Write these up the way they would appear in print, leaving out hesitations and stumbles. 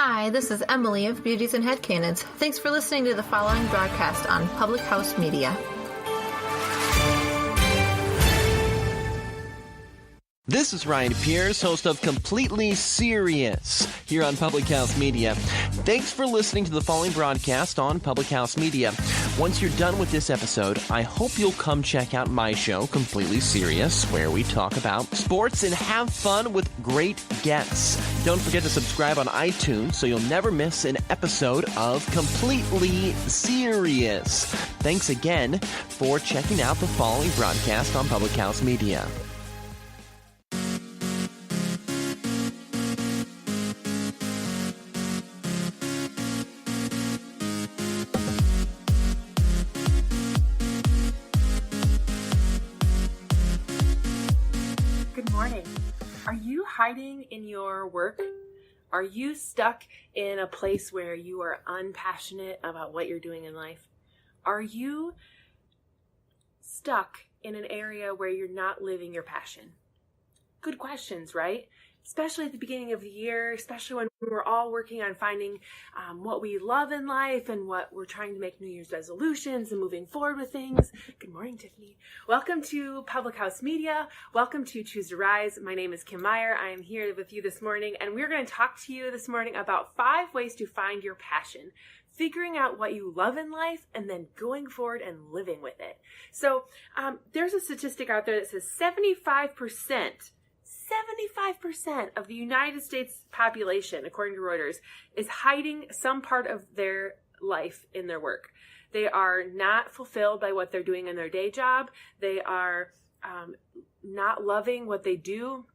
Hi, this is Emily of Beauties and Headcanons. Thanks for listening to the following broadcast on Public House Media. This is Ryan Pierce, host of Completely Serious here on Public House Media. Thanks for listening to the following broadcast on Public House Media. Once you're done with this episode, I hope you'll come check out my show, Completely Serious, where we talk about sports and have fun with great guests. Don't forget to subscribe on iTunes so you'll never miss an episode of Completely Serious. Thanks again for checking out the following broadcast on Public House Media. Hiding in your work? Are you stuck in a place where you are unpassionate about what you're doing in life? Are you stuck in an area where you're not living your passion? Good questions, right? Especially at the beginning of the year, especially when we're all working on finding what we love in life and what we're trying to make New Year's resolutions and moving forward with things. Good morning, Tiffany. Welcome to Public House Media. Welcome to Choose to Rise. My name is Kim Meyer. I am here with you this morning, and we're going to talk to you this morning about 5 ways to find your passion. Figuring out what you love in life and then going forward and living with it. So there's a statistic out there that says 75% of the United States population, according to Reuters, is hiding some part of their life in their work. They are not fulfilled by what they're doing in their day job. They are not loving what they do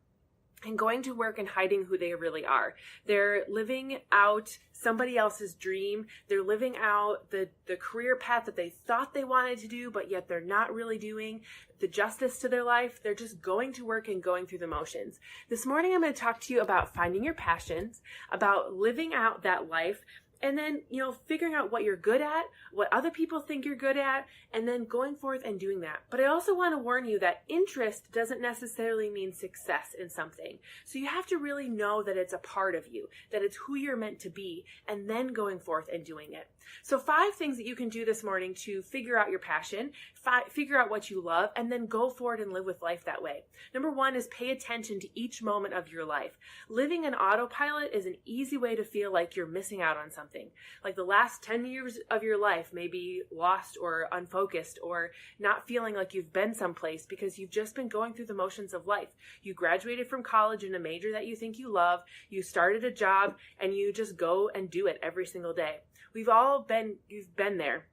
and going to work and hiding who they really are. They're living out somebody else's dream. They're living out the career path that they thought they wanted to do, but yet they're not really doing the justice to their life. They're just going to work and going through the motions. This morning, I'm going to talk to you about finding your passions, about living out that life, and then, figuring out what you're good at, what other people think you're good at, and then going forth and doing that. But I also want to warn you that interest doesn't necessarily mean success in something. So you have to really know that it's a part of you, that it's who you're meant to be, and then going forth and doing it. So 5 things that you can do this morning to figure out your passion, figure out what you love, and then go forward and live with life that way. Number 1 is pay attention to each moment of your life. Living in autopilot is an easy way to feel like you're missing out on something. Like the last 10 years of your life may be lost or unfocused or not feeling like you've been someplace because you've just been going through the motions of life. You graduated from college in a major that you think you love, you started a job, and you just go and do it every single day. You've been there.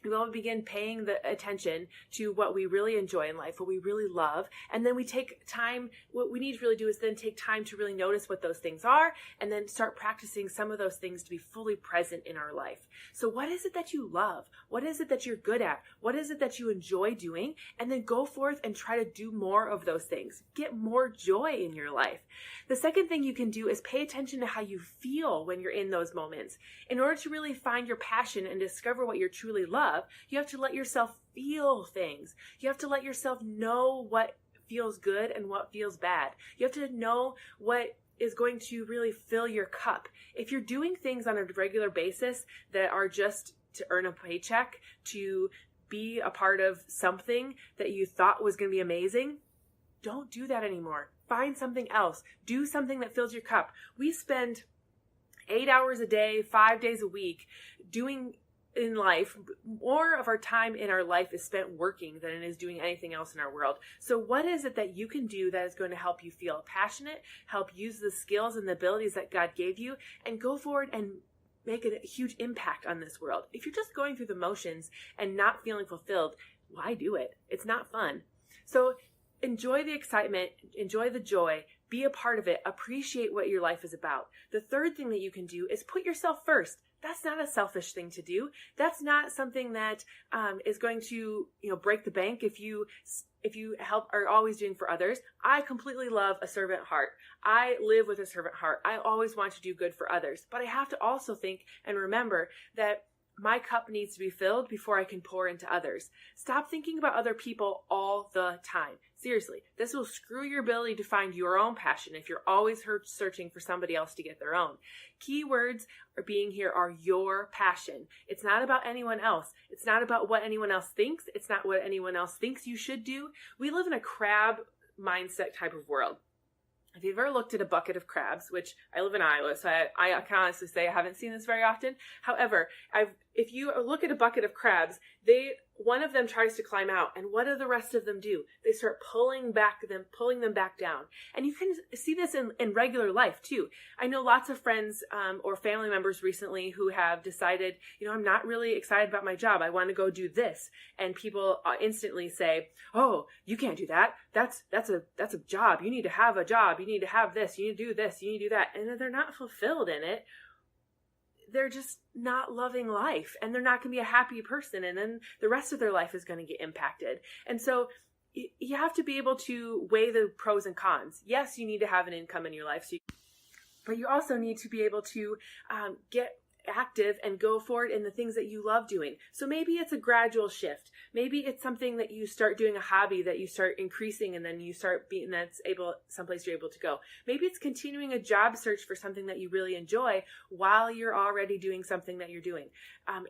We all begin paying the attention to what we really enjoy in life, what we really love, and then we take time. What we need to really do is then take time to really notice what those things are and then start practicing some of those things to be fully present in our life. So what is it that you love? What is it that you're good at? What is it that you enjoy doing? And then go forth and try to do more of those things. Get more joy in your life. The second thing you can do is pay attention to how you feel when you're in those moments. In order to really find your passion and discover what you truly love, you have to let yourself feel things. You have to let yourself know what feels good and what feels bad. You have to know what is going to really fill your cup. If you're doing things on a regular basis that are just to earn a paycheck, to be a part of something that you thought was going to be amazing, don't do that anymore. Find something else. Do something that fills your cup. We spend 8 hours a day, 5 days a week doing in life. More of our time in our life is spent working than it is doing anything else in our world. So what is it that you can do that is going to help you feel passionate, help use the skills and the abilities that God gave you, and go forward and make a huge impact on this world? If you're just going through the motions and not feeling fulfilled, why do it? It's not fun. So enjoy the excitement, enjoy the joy, be a part of it, appreciate what your life is about. The third thing that you can do is put yourself first. That's not a selfish thing to do. That's not something that is going to, break the bank if you are always doing for others. I completely love a servant heart. I live with a servant heart. I always want to do good for others. But I have to also think and remember that my cup needs to be filled before I can pour into others. Stop thinking about other people all the time. Seriously, this will screw your ability to find your own passion if you're always searching for somebody else to get their own. Key words are being here are your passion. It's not about anyone else. It's not about what anyone else thinks. It's not what anyone else thinks you should do. We live in a crab mindset type of world. If you've ever looked at a bucket of crabs, which I live in Iowa, so I can honestly say I haven't seen this very often. However, if you look at a bucket of crabs, one of them tries to climb out, and what do the rest of them do? They start pulling them back down. And you can see this in regular life too. I know lots of friends or family members recently who have decided, I'm not really excited about my job. I want to go do this. And people instantly say, oh, you can't do that. That's a job. You need to have a job. You need to have this. You need to do this. You need to do that. And they're not fulfilled in it. They're just not loving life, and they're not going to be a happy person, and then the rest of their life is going to get impacted. And so you have to be able to weigh the pros and cons. Yes, you need to have an income in your life, but you also need to be able to get active and go forward in the things that you love doing. So maybe it's a gradual shift. Maybe it's something that you start doing a hobby that you start increasing, and then you start being someplace you're able to go. Maybe it's continuing a job search for something that you really enjoy while you're already doing something that you're doing.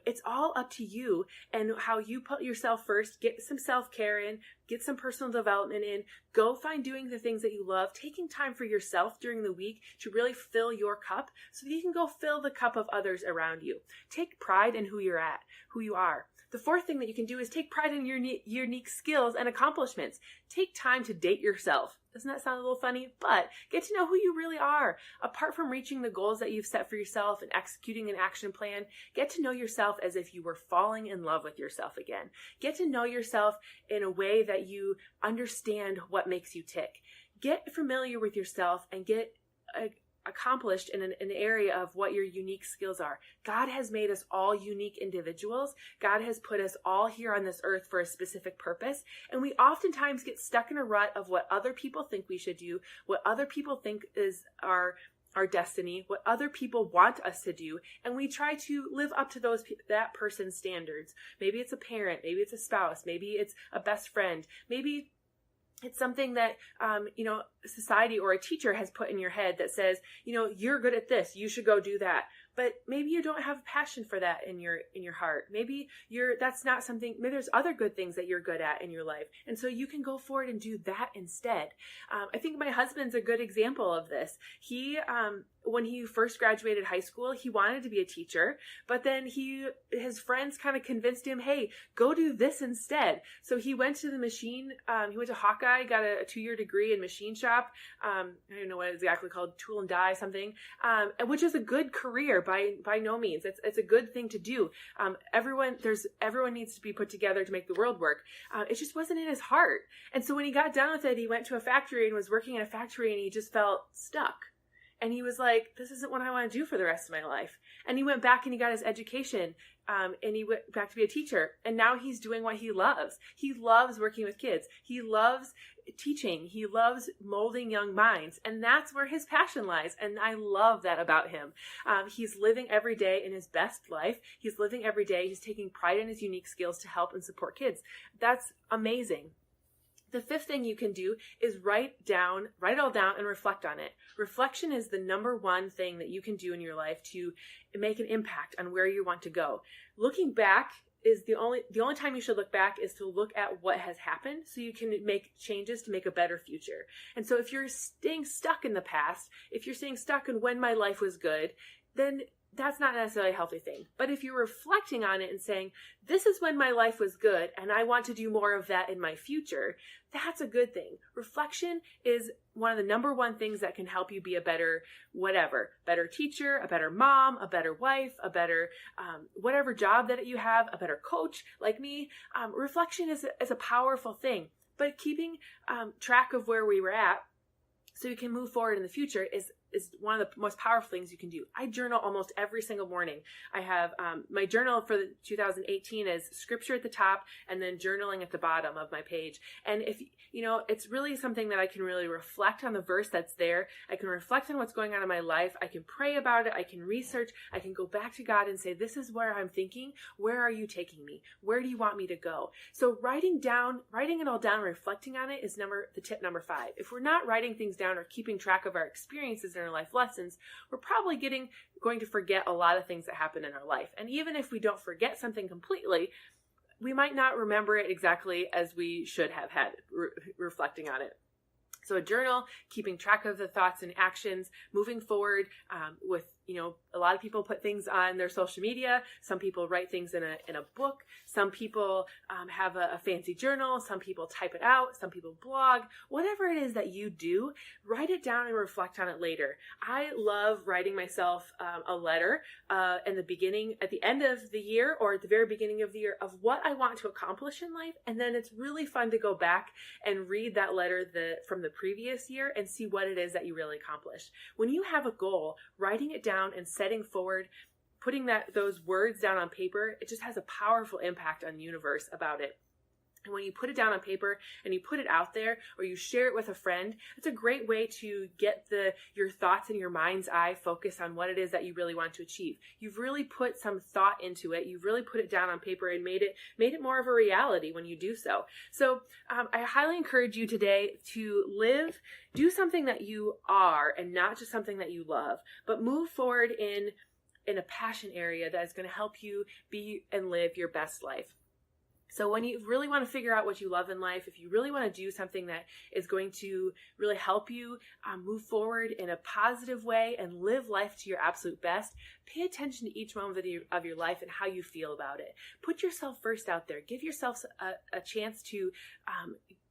It's all up to you and how you put yourself first. Get some self-care in, get some personal development in, go find doing the things that you love, taking time for yourself during the week to really fill your cup so that you can go fill the cup of others around you. Take pride in who you are. The fourth thing that you can do is take pride in your unique skills and accomplishments. Take time to date yourself. Doesn't that sound a little funny? But get to know who you really are. Apart from reaching the goals that you've set for yourself and executing an action plan, get to know yourself as if you were falling in love with yourself again. Get to know yourself in a way that you understand what makes you tick. Get familiar with yourself and get accomplished in an area of what your unique skills are. God has made us all unique individuals. God has put us all here on this earth for a specific purpose. And we oftentimes get stuck in a rut of what other people think we should do, what other people think is our destiny, what other people want us to do, and we try to live up to that person's standards. Maybe it's a parent, maybe it's a spouse, maybe it's a best friend, maybe it's something that, society or a teacher has put in your head that says, you're good at this, you should go do that. But maybe you don't have a passion for that in your heart. Maybe that's not something, maybe there's other good things that you're good at in your life. And so you can go forward and do that instead. I think my husband's a good example of this. He, when he first graduated high school, he wanted to be a teacher, but then his friends kind of convinced him, hey, go do this instead. So he went to he went to Hawkeye, got a 2-year degree in machine shop. I don't know what it's exactly called, tool and die something, which is a good career by no means. It's a good thing to do. Everyone needs to be put together to make the world work. It just wasn't in his heart. And so when he got done with it, he went to a factory and was working in a factory, and he just felt stuck. And he was like, this isn't what I want to do for the rest of my life. And he went back and he got his education, and he went back to be a teacher. And now he's doing what he loves. He loves working with kids. He loves teaching. He loves molding young minds. And that's where his passion lies. And I love that about him. He's living every day in his best life. He's living every day. He's taking pride in his unique skills to help and support kids. That's amazing. The fifth thing you can do is write it all down and reflect on it. Reflection is the number one thing that you can do in your life to make an impact on where you want to go. Looking back is the only time you should look back is to look at what has happened so you can make changes to make a better future. And so if you're staying stuck in the past, if you're staying stuck in when my life was good, then that's not necessarily a healthy thing. But if you're reflecting on it and saying, this is when my life was good and I want to do more of that in my future, that's a good thing. Reflection is one of the number one things that can help you be a better better teacher, a better mom, a better wife, a better whatever job that you have, a better coach like me. Reflection is a powerful thing. But keeping track of where we were at so you can move forward in the future is is one of the most powerful things you can do. I journal almost every single morning. I have my journal for 2018 is scripture at the top and then journaling at the bottom of my page. And if it's really something that I can really reflect on the verse that's there. I can reflect on what's going on in my life. I can pray about it. I can research. I can go back to God and say, this is where I'm thinking. Where are you taking me? Where do you want me to go? So writing it all down, reflecting on it is the tip number 5. If we're not writing things down or keeping track of our experiences in our life lessons, we're probably going to forget a lot of things that happen in our life. And even if we don't forget something completely, we might not remember it exactly as we should have had reflecting on it. So a journal, keeping track of the thoughts and actions, moving forward with, a lot of people put things on their social media. Some people write things in a book. Some people have a fancy journal. Some people type it out. Some people blog. Whatever it is that you do, write it down and reflect on it later. I love writing myself a letter at the end of the year or at the very beginning of the year of what I want to accomplish in life. And then it's really fun to go back and read that letter from the previous year and see what it is that you really accomplished. When you have a goal, writing it down and setting forward, putting those words down on paper, it just has a powerful impact on the universe about it. And when you put it down on paper and you put it out there or you share it with a friend, it's a great way to get your thoughts in your mind's eye focused on what it is that you really want to achieve. You've really put some thought into it. You've really put it down on paper and made it more of a reality when you do so. So I highly encourage you today to do something that you are and not just something that you love, but move forward in a passion area that is going to help you be and live your best life. So when you really want to figure out what you love in life, if you really want to do something that is going to really help you move forward in a positive way and live life to your absolute best, pay attention to each moment of your life and how you feel about it. Put yourself first out there. Give yourself a chance to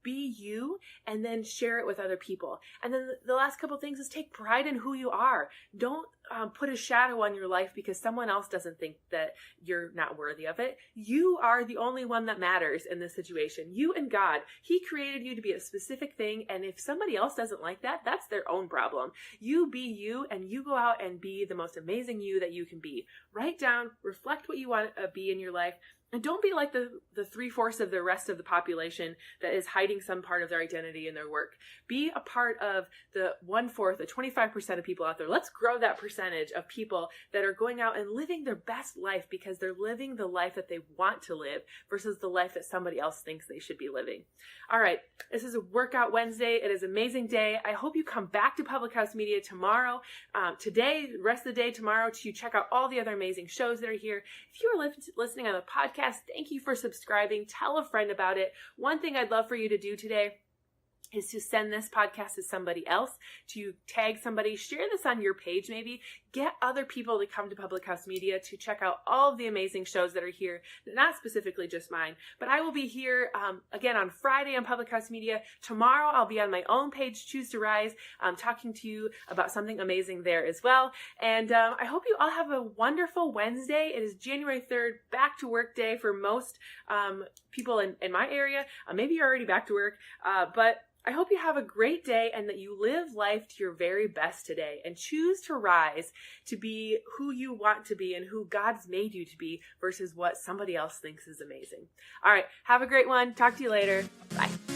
be you and then share it with other people. And then the last couple things is take pride in who you are. Don't put a shadow on your life because someone else doesn't think that you're not worthy of it. You are the only one that matters in this situation. You and God. He created you to be a specific thing, and if somebody else doesn't like that, that's their own problem. You be you, and you go out and be the most amazing you that you can be. Write down, reflect what you want to be in your life, and don't be like the 3/4 of the rest of the population that is hiding some part of their identity in their work. Be a part of the 1/4, the 25% of people out there. Let's grow that percentage of people that are going out and living their best life because they're living the life that they want to live versus the life that somebody else thinks they should be living. All right, this is a Workout Wednesday. It is an amazing day. I hope you come back to Public House Media tomorrow, today, the rest of the day tomorrow, to check out all the other amazing shows that are here. If you are listening on the podcast, thank you for subscribing. Tell a friend about it. One thing I'd love for you to do today is to send this podcast to somebody else, to tag somebody, share this on your page maybe, get other people to come to Public House Media to check out all of the amazing shows that are here, not specifically just mine, but I will be here again on Friday on Public House Media. Tomorrow I'll be on my own page, Choose to Rise, talking to you about something amazing there as well. And I hope you all have a wonderful Wednesday. It is January 3rd, back to work day for most people in my area. Maybe you're already back to work, but I hope you have a great day and that you live life to your very best today and choose to rise to be who you want to be and who God's made you to be versus what somebody else thinks is amazing. All right, have a great one. Talk to you later. Bye.